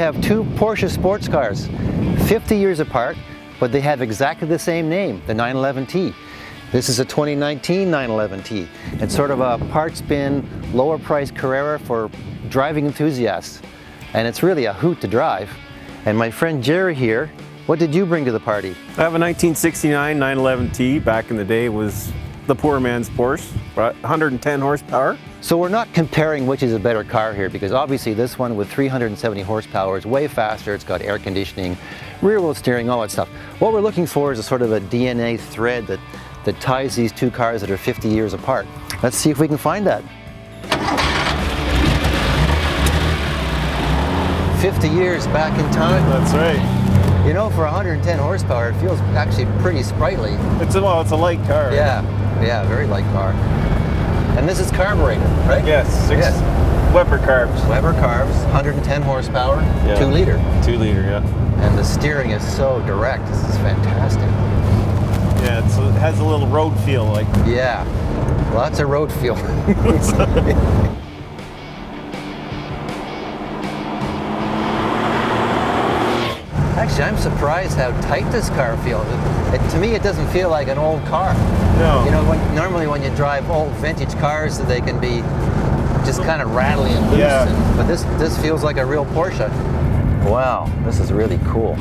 have two Porsche sports cars, 50 years apart, but they have exactly the same name, the 911T. This is a 2019 911T. It's sort of a parts bin, lower price Carrera for driving enthusiasts. And it's really a hoot to drive. And my friend Jerry here, what did you bring to the party? I have a 1969 911T. Back in the day, it was the poor man's Porsche, 110 horsepower. So we're not comparing which is a better car here, because obviously this one with 370 horsepower is way faster. It's got air conditioning, rear wheel steering, all that stuff. What we're looking for is a sort of a DNA thread that ties these two cars that are 50 years apart. Let's see if we can find that. 50 years back in time. That's right. You know, for 110 horsepower, it feels actually pretty sprightly. It's a light car. Yeah, very light car. And this is carbureted, right? Yes, yes. Weber carbs. Weber carbs, 110 horsepower, Yeah. 2 liter. 2 liter, yeah. And the steering is so direct. This is fantastic. Yeah, it has a little road feel like. Yeah, lots of road feel. Actually, I'm surprised how tight this car feels. To me, it doesn't feel like an old car. No. You know, normally when you drive old vintage cars, they can be just kind of rattly and loose. Yeah. But this feels like a real Porsche. Wow, this is really cool.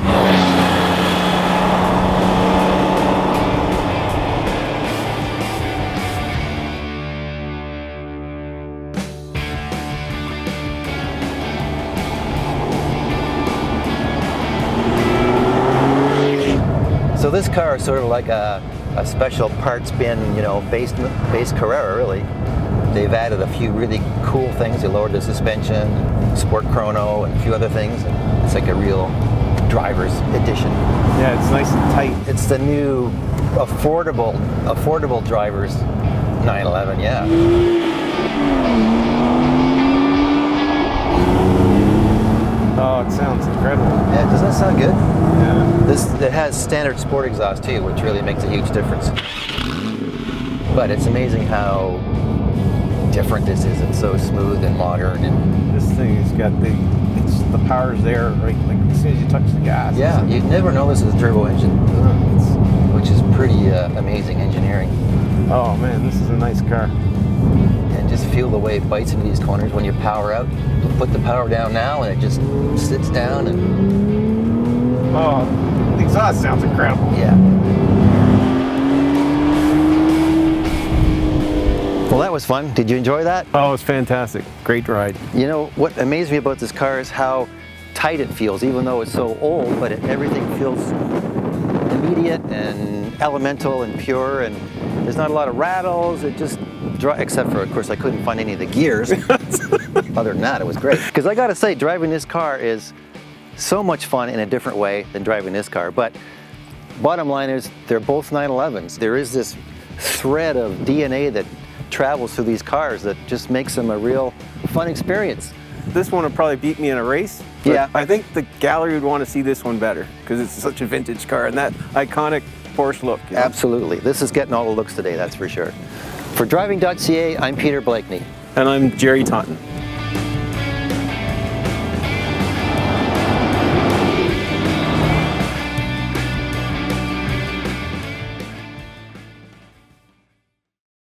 So this car is sort of like a special parts bin, you know, base Carrera, really. They've added a few really cool things. They lowered the suspension, sport chrono, and a few other things. And it's like a real driver's edition. Yeah, it's nice and tight. It's the new affordable driver's 911, yeah. Oh, it sounds incredible. Yeah, doesn't that sound good? Yeah. It has standard sport exhaust too, which really makes a huge difference. But it's amazing how different this is. It's so smooth and modern. And This thing has got the power's there, right? Like as soon as you touch the gas. yeah, you'd never know this is a turbo engine, which is pretty amazing engineering. Oh man, this is a nice car. And just feel the way it bites into these corners when you power out. You put the power down now and it just sits down and Oh, the exhaust sounds incredible. yeah. Well, that was fun. Did you enjoy that? Oh, it's fantastic. Great ride. You know, what amazed me about this car is how tight it feels, even though it's so old, but everything feels immediate and elemental and pure, and there's not a lot of rattles. It just, except for, of course, I couldn't find any of the gears. Other than that, it was great. Because I gotta say, driving this car is so much fun in a different way than driving this car. But bottom line is, they're both 911s. There is this thread of DNA that travels through these cars that just makes them a real fun experience. This one would probably beat me in a race. But Yeah. I think the gallery would want to see this one better because it's such a vintage car and that iconic Porsche look. You know? Absolutely. This is getting all the looks today, that's for sure. For Driving.ca, I'm Peter Blakeney. And I'm Jerry Taunton.